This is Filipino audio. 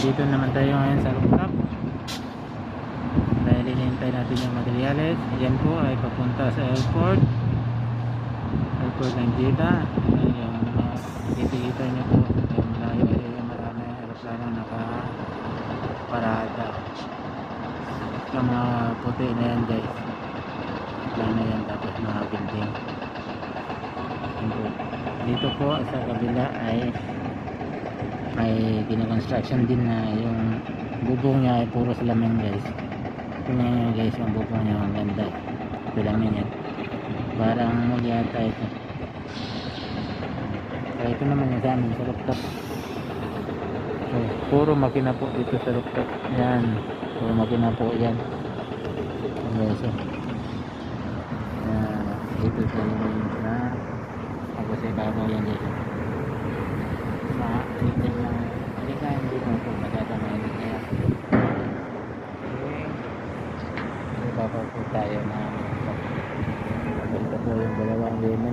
Dito naman tayo ngayon sa rooftop dahil hinihintay natin yung materyales. Yan po ay papunta sa airport ng Jeddah. Yung nakikita nyo po yung malayo ay marami aeroplano nakaparada. Yung mga puti na yan guys, plano yan, tapos mga building. Dito po sa kabila ay may kinakonstruction din na yung bubong niya ay puro salamin guys. Tingnan nyo guys yung bubong niya, ang ganda. Salamin yan, parang magyata ito. So ito naman yung sa amin sa rooftop. So puro makina po dito sa rooftop. Yan, puro makina po yan guys. So dito sa naman na ako sa ibabaw yan guys. Mainit lang, hindi ka hindi mo po masyado mainit kaya ibabaw po tayo na ito po yung dalawang lane